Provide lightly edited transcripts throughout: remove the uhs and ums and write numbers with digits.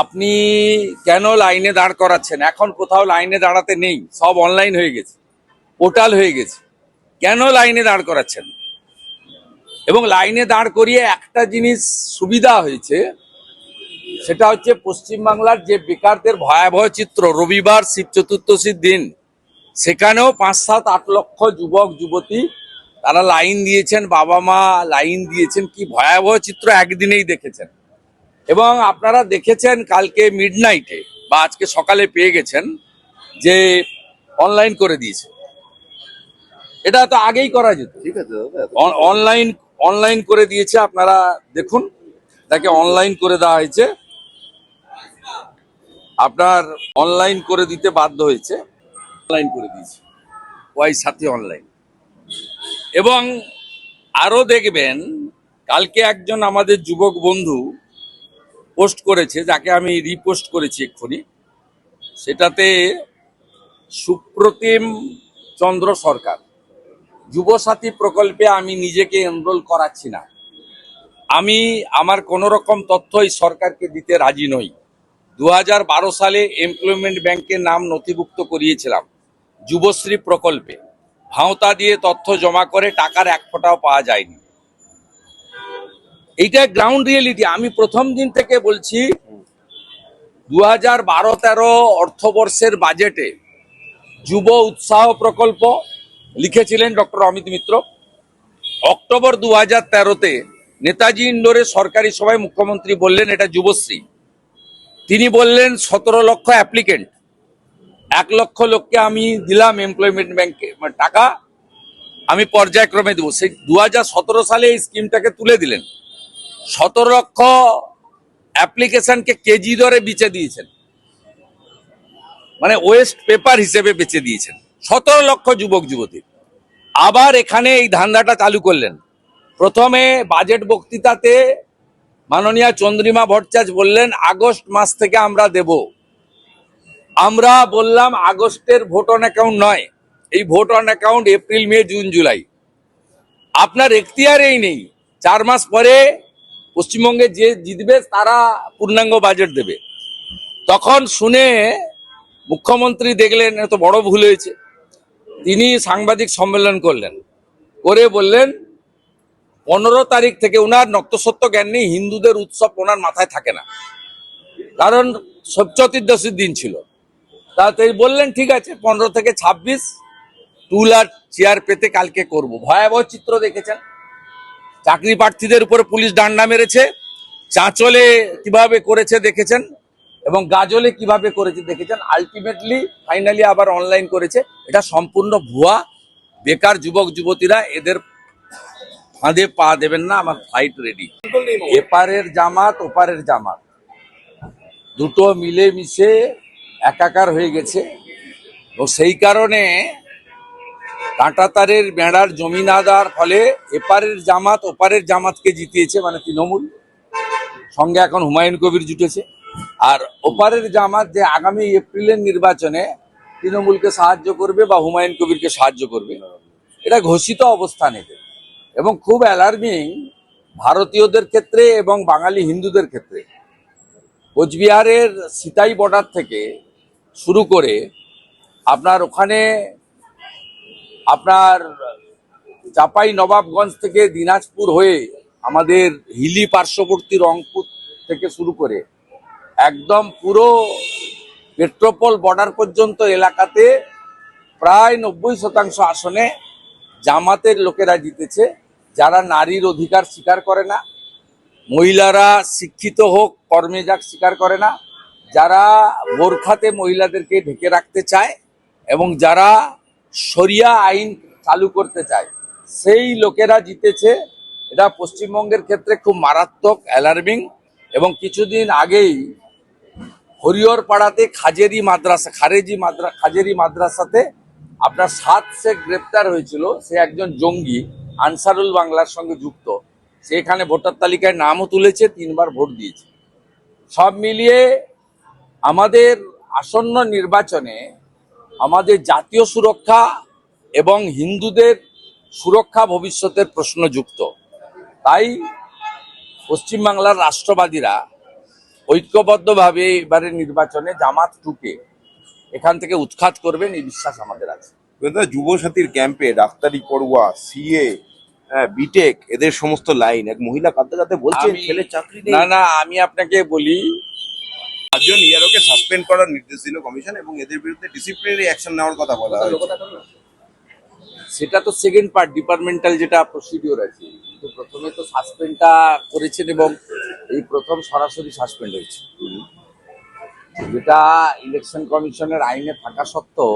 আপনি কেন লাইনে দাঁড় করাচ্ছেন? এখন কোথাও লাইনে দাঁড়াতে নেই, সব অনলাইন হয়ে গেছে, পোর্টাল হয়ে গেছে। কেন লাইনে দাঁড় করাচ্ছেন? এবং লাইনে দাঁড় করিয়ে একটা জিনিস সুবিধা হয়েছে, সেটা হচ্ছে পশ্চিমবাংলার যে বেকারদের ভয়াবহ চিত্র, রবিবার শিব চতুর্দশীর দিন সেখানেও 5-7-8 লক্ষ যুবক যুবতী তারা লাইন দিয়েছেন, বাবা মা লাইন দিয়েছেন। কি ভয়াবহ চিত্র একদিনেই দেখেছেন। এবং আপনারা দেখেছেন কালকে মিডনাইটে বা আজকে সকালে পেয়ে গেছেন যে অনলাইন করে দিয়েছে। এটা তো আগেই করা যেত। ঠিক আছে দাদা, অনলাইন অনলাইন করে দিয়েছে, আপনারা দেখুন, তাকে অনলাইন করে দেওয়া হয়েছে। আপনার অনলাইন করে দিতে বাধ্য হয়েছে, অনলাইন করে দিয়েছে ওই সাথে অনলাইন। এবং আরো দেখবেন কালকে একজন আমাদের যুবক বন্ধু পোস্ট করেছে, যাকে আমি রিপোস্ট করেছি এক্ষুনি, সেটাতে সুপ্রতিম চন্দ্র সরকার, যুবসাথী প্রকল্পে আমি নিজেকে এনরোল করাচ্ছি না, আমি আমার কোন রকম তথ্য এই সরকারকে দিতে রাজি নই। 2012 সালে এমপ্লয়মেন্ট ব্যাংকের নাম নথিভুক্ত করিয়েছিলাম যুবশ্রী প্রকল্পে, ভাওতা দিয়ে তথ্য জমা করে টাকার এক ফোঁটাও পাওয়া যায়নি। এইটা গ্রাউন্ড রিয়েলিটি। আমি প্রথম দিন থেকে বলছি, 2012-13 অর্থবর্ষের বাজেটে যুব উৎসাহ প্রকল্প লিখেছিলেন ডক্টর অমিত মিত্র। অক্টোবর 2013-তে নেতাজি ইন্ডোরে সরকারি সভায় মুখ্যমন্ত্রী বললেন এটা যুবশ্রী। তিনি বললেন 17 লক্ষ অ্যাপ্লিকেন্ট, 1 লক্ষ লোককে আমি দিলাম এমপ্লয়মেন্ট ব্যাংকে টাকা, আমি পর্যায়ক্রমে দেবো। সেই 2017 সালে এই স্কিমটাকে তুলে দিলেন। 17 লক্ষ অ্যাপ্লিকেশনকে কেজি দরে বেচে দিয়েছেন, মানে ওয়েস্ট পেপার হিসেবে বেচে দিয়েছেন 17 লক্ষ যুবক যুবতী। আবার এখানে এই ধান্দাটা চালু করলেন। প্রথমে বাজেট বক্তৃতাতে মাননীয় চন্দ্রিমা ভট্টাচার্য বললেন আগস্ট মাস থেকে আমরা দেব। আমরা বললাম আগস্টের ভোট অন অ্যাকাউন্ট নয়, এই vote on account April May June July. আপনার এখতিয়ারেই নেই। 4 মাস পরে পশ্চিমবঙ্গে যে জিতবে তারা পূর্ণাঙ্গ বাজেট দেবে। তখন শুনে মুখ্যমন্ত্রী দেখলেন এত বড় ভুল হয়েছে, তিনি সাংবাদিক সম্মেলন করলেন, করে বললেন 15 তারিখ থেকে, ওনার নক্তসত্য জ্ঞান নেই, হিন্দুদের উৎসব ওনার মাথায় থাকে না, কারণ চতুর্দশীর দিন ছিল। তাতে বললেন ঠিক আছে 15 থেকে 26 টুল আর চেয়ার পেতে কালকে করব। ভয়াবহ চিত্র দেখেছেন, চাকরি প্রার্থীদের উপরে পুলিশ ডান্ডা মেরেছে, চাঁচলে কিভাবে করেছে দেখেছেন, এবং গাজলে কিভাবে করেছে দেখেছেন। আলটিমেটলি ফাইনালি আবার অনলাইন করেছে। এটা সম্পূর্ণ ভুয়া। বেকার যুবক যুবতীরা এদের ফাঁদে পা দেবেন না। আমার ফাইট রেডি। এপারের জামাত ওপারের জামাত দুটো মিলে মিশে একাকার হয়ে গেছে। ও সেই কারণে কাঁটাতারের বেড়ার জমি না দেওয়ার ফলে এপারের জামাত ওপারের জামাতকে জিতিয়েছে, মানে তৃণমূল, সঙ্গে এখন হুমায়ুন কবির জুটেছে। আর ওপারের জামাত যে আগামী এপ্রিলের নির্বাচনে তৃণমূলকে সাহায্য করবে বা হুমায়ুন কবিরকে সাহায্য করবে, এটা ঘোষিত অবস্থান এদের। এবং খুব অ্যালার্মিং ভারতীয়দের ক্ষেত্রে এবং বাঙালি হিন্দুদের ক্ষেত্রে। কোচবিহারের সিতাই বর্ডার থেকে শুরু করে আপনার ওখানে আপনার চাপাই নবাবগঞ্জ থেকে দিনাজপুর হয়ে আমাদের হিলি পার্শ্ববর্তী রংপুর থেকে শুরু করে একদম পুরো পেট্রোপল বর্ডার পর্যন্ত এলাকাতে প্রায় 90% আসনে জামাতের লোকেরা জিতেছে, যারা নারীর অধিকার স্বীকার করে না, মহিলারা শিক্ষিত হোক কর্মে যাক স্বীকার করে না, যারা বোরখাতে মহিলাদেরকে ঢেকে রাখতে চায় এবং যারা শরিয়া আইন চালু করতে চায়, সেই লোকেরা জিতেছে। এটা পশ্চিমবঙ্গের ক্ষেত্রে খুব মারাত্মক, অ্যালার্মিং। এবং কিছুদিন আগেই হরিহর পাড়াতে খাজেরি মাদ্রাসাতে আপনার 7 শেখ গ্রেপ্তার হয়েছিল। সে একজন জঙ্গি, আনসারুল বাংলার সঙ্গে যুক্ত। সে এখানে ভোটার তালিকায় নামও তুলেছে, 3 বার ভোট দিয়েছে। সব মিলিয়ে আমাদের আসন্ন নির্বাচনে আমাদের জাতীয় সুরক্ষা এবং হিন্দুদের সুরক্ষা ভবিষ্যতের প্রশ্নযুক্ত। তাই পশ্চিমবাংলার রাষ্ট্রবাদীরা ঐক্যবদ্ধভাবে এবারে নির্বাচনে জামাত টুকে এখান থেকে উৎখাত করবেন এই বিশ্বাস আমাদের আছে। যুবসাথীর ক্যাম্পে ডাক্তারি পড়ুয়া, সিএ, বিটেক এদের সমস্ত লাইন এক মহিলা কাঁদতে কাঁদতে বলছেন ছেলে চাকরি নেই। না, আমি আপনাকে বলি, 5 জন ইয়ারোকে সাসপেন্ড করার নির্দেশ দিল কমিশন এবং এদের বিরুদ্ধে ডিসিপ্লিনারি অ্যাকশন নেওয়ার কথা বলা হয়েছে। সেটা তো সেকেন্ড পার্ট, ডিপার্টমেন্টাল যেটা প্রসিডিওর আছে, কিন্তু প্রথমে তো সাসপেন্ডটা করেছেন এবং এই প্রথম সরাসরি সাসপেন্ড হয়েছে, যেটা ইলেকশন কমিশনের আইনে থাকা সত্ত্বেও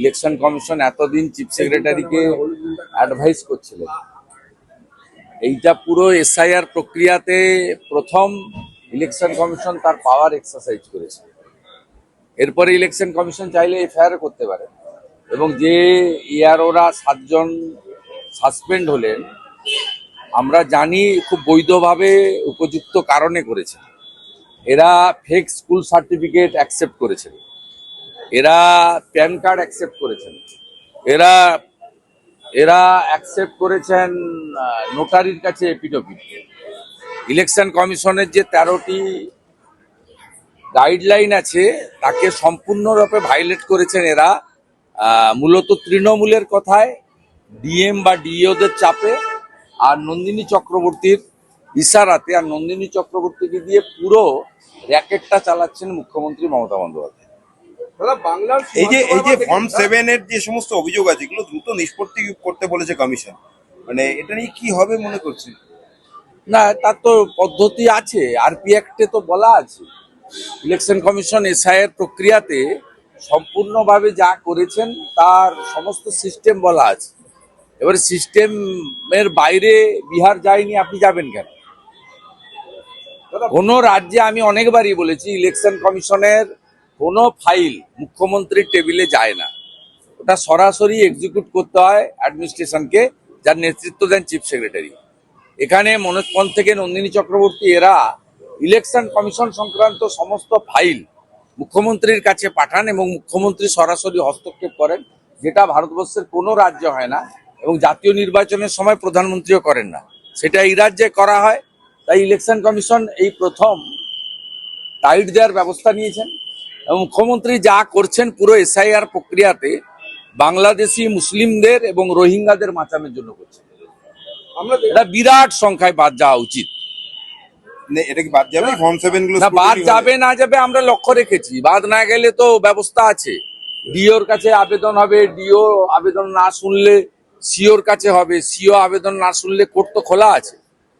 ইলেকশন কমিশন এতদিন চিফ সেক্রেটারিকে অ্যাডভাইস করছিলেন। এইটা পুরো এসআইআর প্রক্রিয়াতে প্রথম ইলেকশন কমিশন তার পাওয়ার এক্সারসাইজ করেছে। এরপরে ইলেকশন কমিশন চাইলে এফআইআর করতে পারে এবং যে ইয়ারোরা 7 জন সাসপেন্ড হলেন আমরা জানি খুব বৈধভাবে উপযুক্ত কারণে করেছে। এরা ফেক স্কুল সার্টিফিকেট অ্যাকসেপ্ট করেছেন, এরা প্যান কার্ড অ্যাকসেপ্ট করেছেন, এরা অ্যাকসেপ্ট করেছেন নোটারির কাছে এপিডভিট। ইলেকশন কমিশনের যে 13টি গাইডলাইন আছে তাকে সম্পূর্ণরূপে ভাইলেট করেছেন এরা, মূলত তৃণমূলের কথায়, ডিএম বা ডিওদের চাপে আর নন্দিনী চক্রবর্তীর ইশারাতে। আর নন্দিনী চক্রবর্তীকে দিয়ে পুরো র্যাকেটটা চালাচ্ছেন মুখ্যমন্ত্রী মমতা বন্দ্যোপাধ্যায়। এই যে ফর্ম 7 এর যে সমস্ত অভিযোগ আছে এগুলো দ্রুত নিষ্পত্তি করতে বলেছে কমিশন, মানে এটা নিয়ে কি হবে মনে করছেন? না, তার তো পদ্ধতি আছে, আরপি অ্যাক্টে তো বলা আছে। ইলেকশন কমিশন এসআইআর প্রক্রিয়াতে সম্পূর্ণভাবে যা করেছেন তার সমস্ত সিস্টেম বলা আছে। এবার সিস্টেমের বাইরে বিহার যায়নি, আপনি যাবেন কেন? কোনো রাজ্যে আমি অনেকবারই বলেছি ইলেকশন কমিশনের কোনো ফাইল মুখ্যমন্ত্রীর টেবিলে যায় না, ওটা সরাসরি এক্সিকিউট করতে হয় অ্যাডমিনিস্ট্রেশনকে, যার নেতৃত্ব দেন চিফ সেক্রেটারি। এখানে মনোজ পল থেকে নন্দিনী চক্রবর্তী এরা ইলেকশন কমিশন সংক্রান্ত সমস্ত ফাইল মুখ্যমন্ত্রীর কাছে পাঠান এবং মুখ্যমন্ত্রী সরাসরি হস্তক্ষেপ করেন, যেটা ভারতবর্ষের কোনো রাজ্য হয় না এবং জাতীয় নির্বাচনের সময় প্রধানমন্ত্রীও করেন না, সেটা এই রাজ্যে করা হয়। তাই ইলেকশন কমিশন এই প্রথম টাইট দেওয়ার ব্যবস্থা নিয়েছেন এবং মুখ্যমন্ত্রী যা করছেন পুরো এসআইআর প্রক্রিয়াতে বাংলাদেশি মুসলিমদের এবং রোহিঙ্গাদের বাঁচানোর জন্য করছেন। এটা বিরাট সংখ্যায় বাদ যাওয়া উচিত। এটা কি বাদ যাবে ফর্ম 7 গুলো? না, বাদ যাবে না যাবে আমরা লক্ষ্য রেখেছি, বাদ না গেলে তো ব্যবস্থা আছে। ডিওর কাছে আবেদন হবে, ডিও আবেদন না শুনলে সিওর কাছে হবে, সিও আবেদন না শুনলে কোর্ট তো খোলা আছে।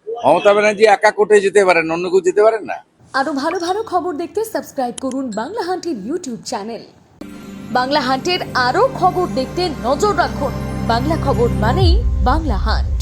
মমতা ব্যানার্জি একা কোর্টে যেতে পারেন, অন্য কেউ যেতে পারেন না। আরো ভালো ভালো খবর দেখতে সাবস্ক্রাইব করুন বাংলা হান্টের ইউটিউব চ্যানেল। বাংলা হান্টের আরো খবর দেখতে নজর রাখুন। বাংলা খবর মানেই বাংলা হান্ট।